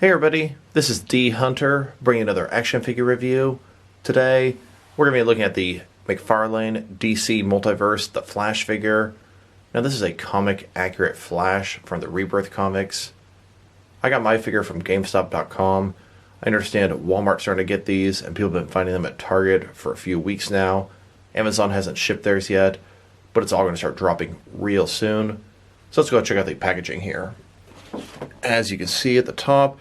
Hey everybody, this is D Hunter bringing another action figure review. Today we're going to be looking at the McFarlane DC Multiverse, the Flash figure. Now this is a comic accurate Flash from the Rebirth comics. I got my figure from GameStop.com. I understand Walmart's starting to get these and people have been finding them at Target for a few weeks now. Amazon hasn't shipped theirs yet, but it's all going to start dropping real soon. So let's go check out the packaging here. As you can see at the top,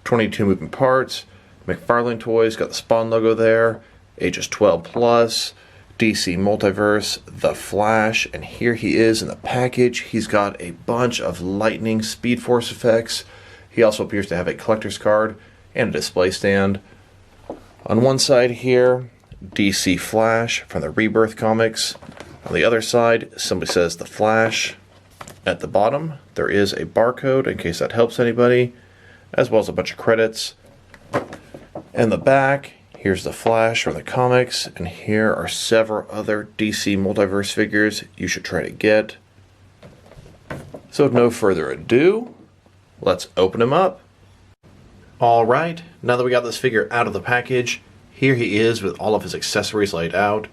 22 moving parts, McFarlane Toys, got the Spawn logo there, ages 12 plus, DC Multiverse, the Flash, and here he is in the package. He's got a bunch of lightning Speed Force effects. He also appears to have a collector's card and a display stand. On one side here, DC Flash from the Rebirth comics. On the other side, somebody says the Flash. At the bottom, there is a barcode in case that helps anybody, as well as a bunch of credits. In the back, here's the Flash from the comics, and here are several other DC Multiverse figures you should try to get. So with no further ado, let's open him up. Alright, now that we got this figure out of the package, here he is with all of his accessories laid out.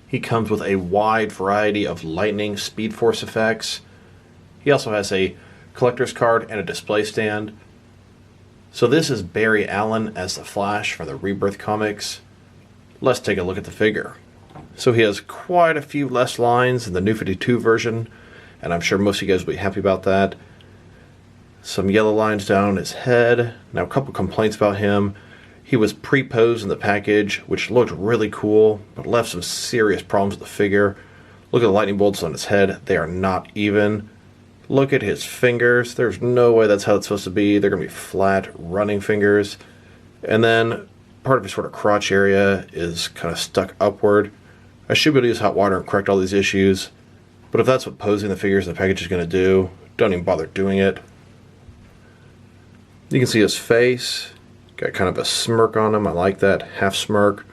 He comes with a wide variety of lightning Speed Force effects. He also has a collector's card and a display stand. So this is Barry Allen as the Flash for the Rebirth comics. Let's take a look at the figure. So he has quite a few less lines in the New 52 version, and I'm sure most of you guys will be happy about that. Some yellow lines down his head. Now a couple complaints about him. He was pre-posed in the package, which looked really cool, but left some serious problems with the figure. Look at the lightning bolts on his head. They are not even. Look at his fingers. There's no way that's how it's supposed to be. They're going to be flat, running fingers. And then part of his sort of crotch area is kind of stuck upward. I should be able to use hot water and correct all these issues. But if that's what posing the figures in the package is going to do, don't even bother doing it. You can see his face. Got kind of a smirk on him. I like that. Half smirk.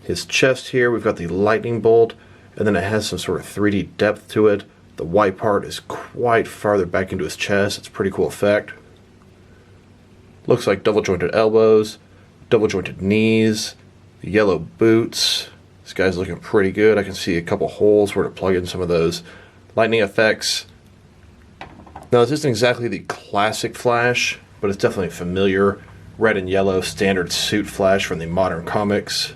His chest here, we've got the lightning bolt. And then it has some sort of 3D depth to it. The white part is quite farther back into his chest. It's a pretty cool effect. Looks like double jointed elbows, double jointed knees, the yellow boots. This guy's looking pretty good. I can see a couple holes where to plug in some of those lightning effects. Now this isn't exactly the classic Flash, but it's definitely a familiar red and yellow standard suit Flash from the modern comics.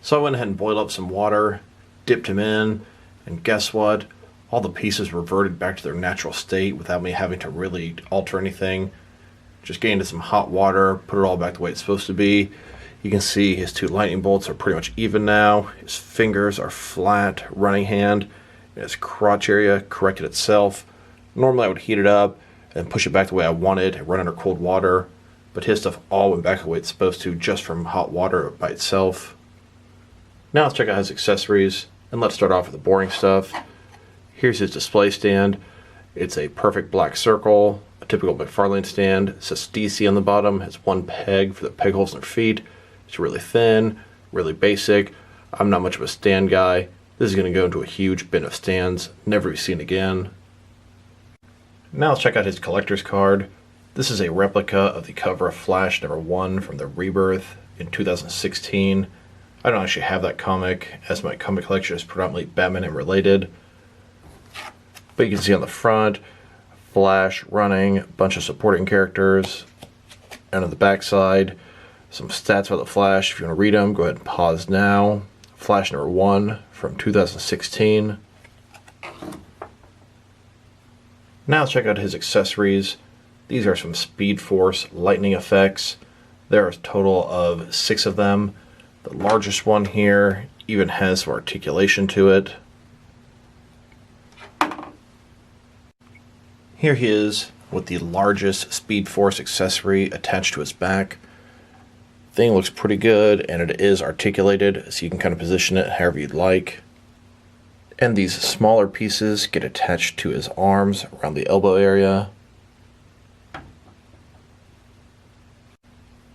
So I went ahead and boiled up some water, dipped him in, and guess what? All the pieces reverted back to their natural state without me having to really alter anything. Just get into some hot water, put it all back the way it's supposed to be. You can see his two lightning bolts are pretty much even now. His fingers are flat, running hand. And his crotch area corrected itself. Normally I would heat it up and push it back the way I wanted and run under cold water. But his stuff all went back the way it's supposed to just from hot water by itself. Now let's check out his accessories. And let's start off with the boring stuff. Here's his display stand. It's a perfect black circle, a typical McFarlane stand. It says DC on the bottom. Has one peg for the peg holes in their feet. It's really thin, really basic. I'm not much of a stand guy. This is going to go into a huge bin of stands, never be seen again. Now let's check out his collector's card. This is a replica of the cover of Flash #1 from the Rebirth in 2016. I don't actually have that comic, as my comic collection is predominantly Batman and related. But you can see on the front, Flash running, a bunch of supporting characters. And on the back side, some stats about the Flash. If you want to read them, go ahead and pause now. Flash #1 from 2016. Now let's check out his accessories. These are some Speed Force lightning effects. There are a total of 6 of them. The largest one here even has some articulation to it. Here he is with the largest Speed Force accessory attached to his back. Thing looks pretty good and it is articulated, so you can kind of position it however you'd like. And these smaller pieces get attached to his arms around the elbow area.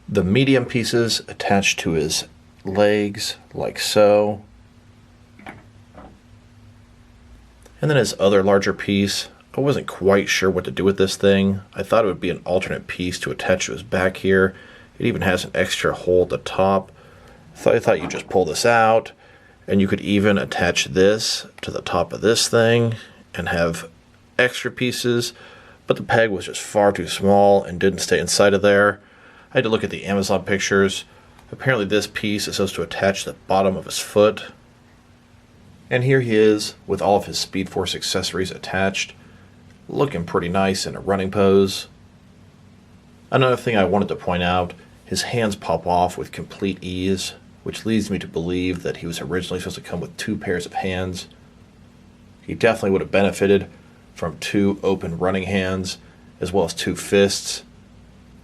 The medium pieces attached to his legs like so. And then his other larger piece I wasn't quite sure what to do with this thing. I thought it would be an alternate piece to attach to his back here. It even has an extra hole at the top. So I thought you just pull this out, and you could even attach this to the top of this thing and have extra pieces, but the peg was just far too small and didn't stay inside of there. I had to look at the Amazon pictures. Apparently this piece is supposed to attach the bottom of his foot. And here he is with all of his Speed Force accessories attached, looking pretty nice in a running pose. Another thing I wanted to point out, his hands pop off with complete ease, which leads me to believe that he was originally supposed to come with 2 pairs of hands. He definitely would have benefited from 2 open running hands, as well as 2 fists.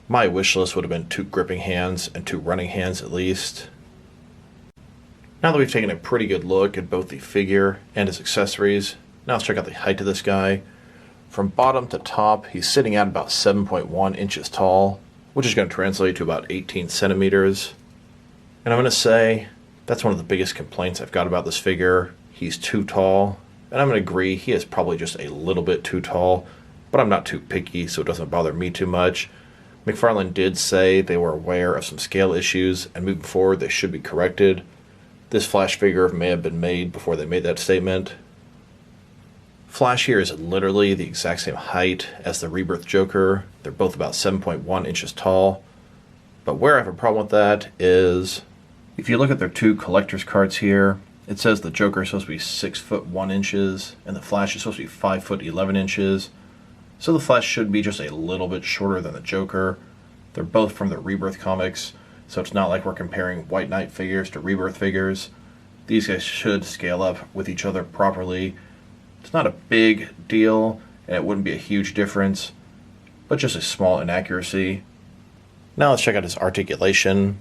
My wish list would have been 2 gripping hands and 2 running hands at least. Now that we've taken a pretty good look at both the figure and his accessories, now let's check out the height of this guy. From bottom to top, he's sitting at about 7.1 inches tall, which is going to translate to about 18 centimeters. And I'm going to say that's one of the biggest complaints I've got about this figure. He's too tall, and I'm going to agree he is probably just a little bit too tall, but I'm not too picky, so it doesn't bother me too much. McFarlane did say they were aware of some scale issues, and moving forward they should be corrected. This Flash figure may have been made before they made that statement. Flash here is literally the exact same height as the Rebirth Joker. They're both about 7.1 inches tall. But where I have a problem with that is, if you look at their 2 collector's cards here, it says the Joker is supposed to be 6 foot 1 inches, and the Flash is supposed to be 5 foot 11 inches. So the Flash should be just a little bit shorter than the Joker. They're both from the Rebirth comics, so it's not like we're comparing White Knight figures to Rebirth figures. These guys should scale up with each other properly. It's not a big deal, and it wouldn't be a huge difference, but just a small inaccuracy. Now let's check out his articulation.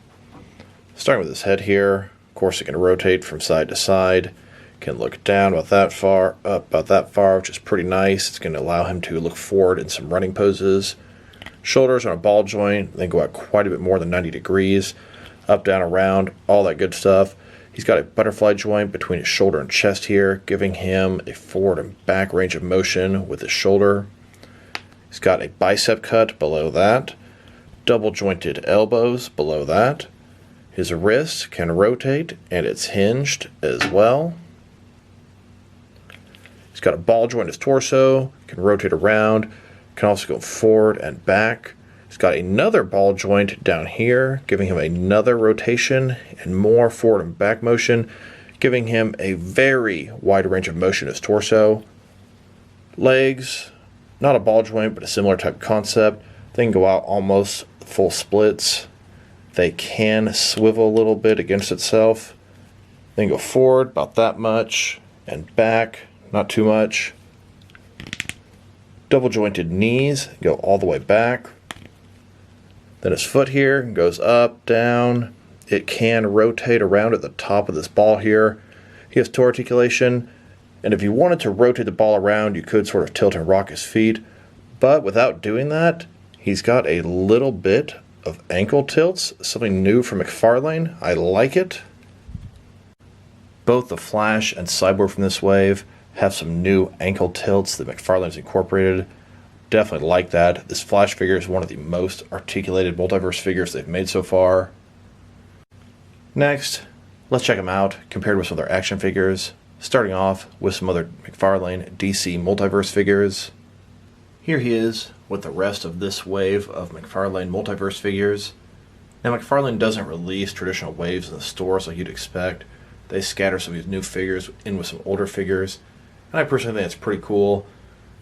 Starting with his head here, of course it can rotate from side to side, can look down about that far, up about that far, which is pretty nice. It's going to allow him to look forward in some running poses. Shoulders on a ball joint, they go out quite a bit more than 90 degrees, up, down, around, all that good stuff. He's got a butterfly joint between his shoulder and chest here, giving him a forward and back range of motion with his shoulder. He's got a bicep cut below that, double jointed elbows below that. His wrist can rotate, and it's hinged as well. He's got a ball joint in his torso, can rotate around, can also go forward and back. He's got another ball joint down here, giving him another rotation and more forward and back motion, giving him a very wide range of motion in his torso. Legs, not a ball joint, but a similar type concept. They can go out almost full splits. They can swivel a little bit against itself. They can go forward about that much and back, not too much. Double jointed knees go all the way back. Then his foot here goes up, down. It can rotate around at the top of this ball here. He has toe articulation, and if you wanted to rotate the ball around, you could sort of tilt and rock his feet. But without doing that, he's got a little bit of ankle tilts, something new from McFarlane. I like it. Both the Flash and Cyborg from this wave have some new ankle tilts that McFarlane's incorporated. Definitely like that. This Flash figure is one of the most articulated multiverse figures they've made so far. Next, let's check them out compared with some other action figures, starting off with some other McFarlane DC Multiverse figures. Here he is with the rest of this wave of McFarlane Multiverse figures. Now McFarlane doesn't release traditional waves in the stores like you'd expect. They scatter some of these new figures in with some older figures, and I personally think it's pretty cool.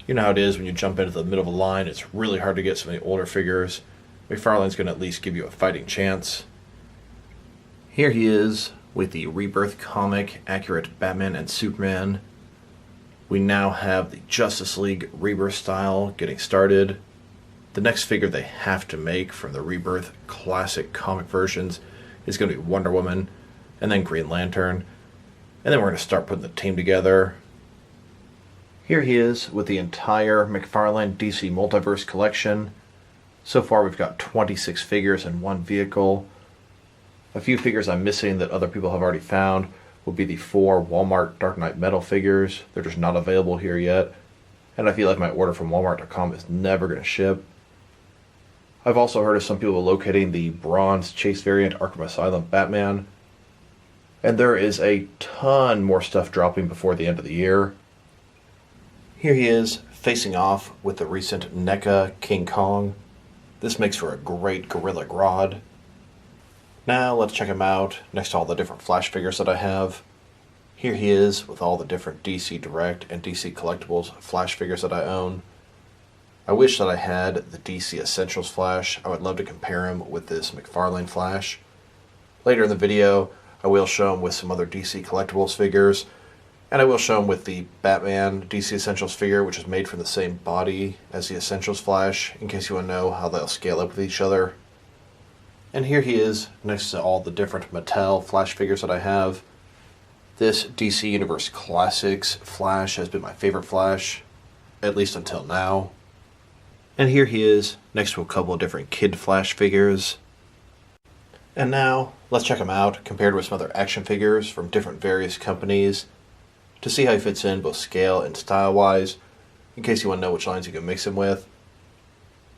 You know how it is when you jump into the middle of a line, it's really hard to get some of the older figures. McFarlane's going to at least give you a fighting chance. Here he is with the Rebirth comic accurate Batman and Superman. We now have the Justice League Rebirth style getting started. The next figure they have to make from the Rebirth classic comic versions is going to be Wonder Woman, and then Green Lantern. And then we're going to start putting the team together. Here he is with the entire McFarlane DC Multiverse collection. So far we've got 26 figures in one vehicle. A few figures I'm missing that other people have already found will be the 4 Walmart Dark Knight Metal figures. They're just not available here yet. and I feel like my order from Walmart.com is never going to ship. I've also heard of some people locating the bronze chase variant Arkham Asylum Batman, and there is a ton more stuff dropping before the end of the year. Here he is, facing off with the recent NECA King Kong. This makes for a great Gorilla Grodd. Now let's check him out next to all the different Flash figures that I have. Here he is with all the different DC Direct and DC Collectibles Flash figures that I own. I wish that I had the DC Essentials Flash. I would love to compare him with this McFarlane Flash. Later in the video, I will show him with some other DC Collectibles figures, and I will show him with the Batman DC Essentials figure, which is made from the same body as the Essentials Flash, in case you want to know how they'll scale up with each other. And here he is, next to all the different Mattel Flash figures that I have. This DC Universe Classics Flash has been my favorite Flash, at least until now. And here he is, next to a couple of different Kid Flash figures. And now, let's check him out, compared with some other action figures from different various companies, to see how he fits in both scale and style-wise, in case you want to know which lines you can mix him with.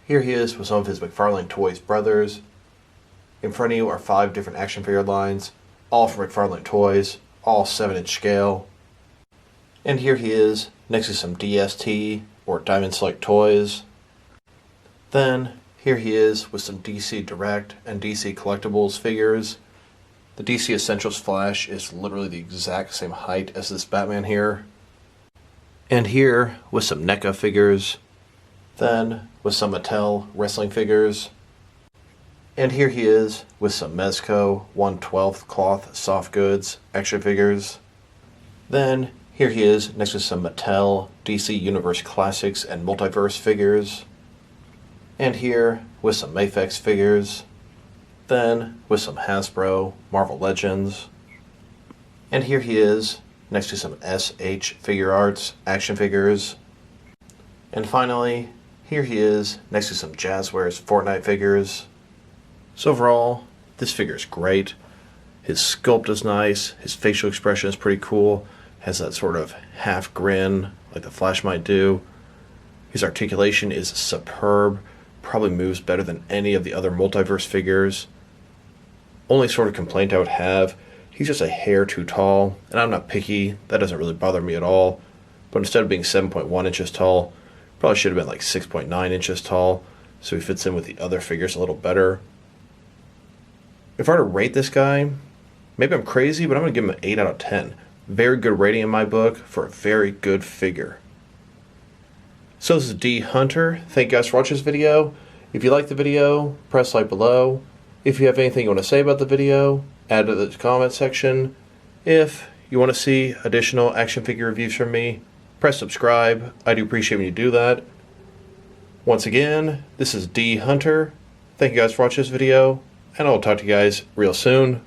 Here he is with some of his McFarlane Toys brothers. In front of you are 5 different action figure lines, all from McFarlane Toys, all 7-inch scale. And here he is, next to some DST, or Diamond Select Toys. Then, here he is with some DC Direct and DC Collectibles figures. The DC Essentials Flash is literally the exact same height as this Batman here. And here with some NECA figures. Then with some Mattel wrestling figures. And here he is with some Mezco 1/12 cloth soft goods action figures. Then here he is next to some Mattel DC Universe Classics and Multiverse figures. And here with some Mafex figures. Then with some Hasbro Marvel Legends. And here he is next to some SH Figure Arts action figures. And finally, here he is next to some Jazzwares Fortnite figures. So overall, this figure is great. His sculpt is nice, his facial expression is pretty cool, has that sort of half grin like the Flash might do. His articulation is superb, probably moves better than any of the other Multiverse figures. Only sort of complaint I would have, he's just a hair too tall, and I'm not picky, that doesn't really bother me at all. But instead of being 7.1 inches tall, probably should have been like 6.9 inches tall, so he fits in with the other figures a little better. If I were to rate this guy, maybe I'm crazy, but I'm going to give him an 8 out of 10. Very good rating in my book for a very good figure. So this is D Hunter. Thank you guys for watching this video. If you liked the video, press like below. If you have anything you want to say about the video, add it to the comment section. If you want to see additional action figure reviews from me, press subscribe. I do appreciate when you do that. Once again, this is D Hunter. Thank you guys for watching this video, and I'll talk to you guys real soon.